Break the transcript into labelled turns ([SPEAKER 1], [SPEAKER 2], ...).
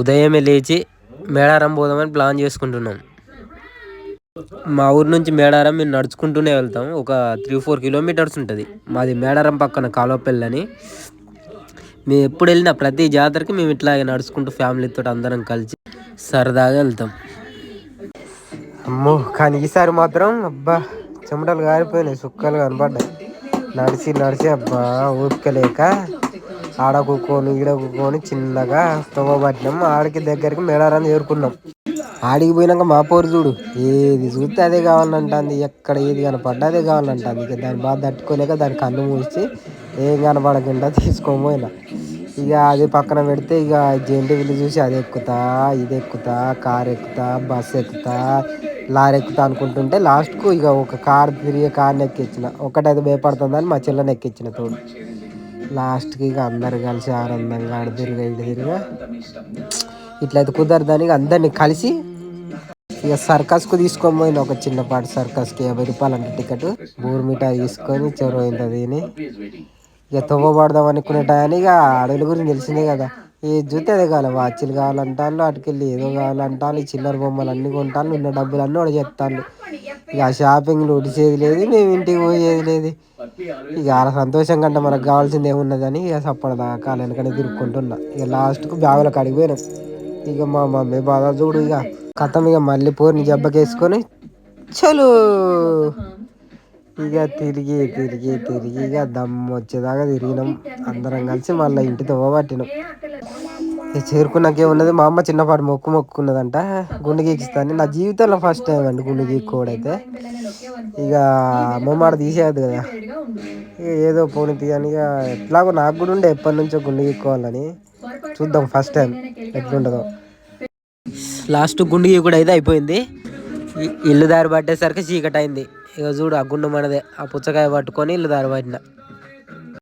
[SPEAKER 1] ఉదయమే లేచి మేడారం పోదామని ప్లాన్ చేసుకుంటున్నాం. మా ఊరు నుంచి మేడారం మేము నడుచుకుంటూనే వెళ్తాం. ఒక 3-4 కిలోమీటర్స్ ఉంటుంది. మాది మేడారం పక్కన కాలువపల్లి అని. మేము ఎప్పుడు వెళ్ళినా ప్రతి జాతరకి మేము ఇట్లాగే నడుచుకుంటూ ఫ్యామిలీతో అందరం కలిసి సరదాగా వెళ్తాం. అమ్మో కానీ ఈసారి మాత్రం అబ్బా చెమటలు కారిపోయినాయి, సుక్కలు కనపడ్డాయి. నడిచి నడిచి అబ్బా ఊపికలేక ఆడ కూకొని ఈడ కూకొని చిన్నగా తవ్వబట్టినాం. ఆడికి దగ్గరికి మేడారాన్ని చేరుకున్నాం. ఆడికి పోయినాక మా పోరు చూడు, ఏది చూస్తే అదే కావాలంటుంది. ఎక్కడ ఏది కనపడ్డా అదే కావాలంటుంది. ఇక దాని బాధ తట్టుకోలేక దాని కన్ను మూసి ఏం కనపడకుండా తీసుకొని పోయినా. ఇక అది పక్కన పెడితే ఇక జెంటి వీళ్ళు చూసి అది ఎక్కుతా ఇది ఎక్కుతా కారు ఎక్కుతా బస్సు ఎక్కుతా లారీ ఎక్కుతా అనుకుంటుంటే లాస్ట్కు ఇక ఒక కారు తిరిగే కార్ని ఎక్కించిన. ఒకటైతే భయపడుతుందని మా చెల్లెని ఎక్కించిన తోడు. లాస్ట్కి ఇక అందరు కలిసి ఆనందంగా ఆడ తిరిగా ఇటు తిరిగా ఇట్లయితే కుదరదని అందరినీ కలిసి ఇక సర్కస్కు తీసుకొని పోయిన. ఒక చిన్నపాటి సర్కస్కి 50 రూపాయలు అంటే టికెట్. బూరు మిఠాయి తీసుకొని చెరువు ఇంత తిని ఇక తవ్వబడదాం అనుకునే టయాన్ని ఇక అడవుల గురించి తెలిసిందే కదా, ఏ చూస్తే అదే కావాలి. వాచ్లు కావాలంటాను, అటుకెళ్ళి ఏదో కావాలంటాను, చిల్లర బొమ్మలు అన్నీ కొంటాను, ఉన్న డబ్బులు అన్నీ కూడా చేస్తాను. ఇక ఆ షాపింగ్లు ఉడిసేది లేదు, మేము ఇంటికి పోయేది లేదు. ఇక అలా సంతోషం కంటే మనకు కావాల్సింది ఏమున్నదని ఇక సప్పడదాకా వెనకనే తిరుక్కుంటున్నా. ఇక లాస్ట్కు బ్యాగుల కాడికి పోయినాం. ఇక మా మమ్మీ బాధ చూడు, ఇక కథం ఇక మళ్ళీ పోరిని జబ్బకేసుకొని చలో ఇక తిరిగి తిరిగి తిరిగి ఇక దమ్ము వచ్చేదాకా తిరిగినాం. అందరం కలిసి మళ్ళీ ఇంటికి తవ్వబట్టినాం. ఇక చేరుకున్నాకే ఉన్నది, మా అమ్మ చిన్నపాటి మొక్కుకున్నదంట గుండు గీకిస్తాని. నా జీవితంలో ఫస్ట్ టైం అండి గుండు గీక్కోవడైతే. ఇక అమ్మమ్మ తీసేయద్దు కదా, ఇక ఏదో పోనీ తీయని. ఇక ఎట్లాగో నాకు కూడా ఉండే ఎప్పటి నుంచో గుండు గీక్కోవాలని. చూద్దాం ఫస్ట్ టైం ఎట్లుంటుందో. లాస్ట్ గుండు గీకుడు అయితే అయిపోయింది. ఇల్లు దారి పట్టేసరికి చీకటి అయింది. ఇక చూడు ఆ గుండు మనదే. ఆ పుచ్చకాయ పట్టుకొని ఇల్లు దారి పట్టిన.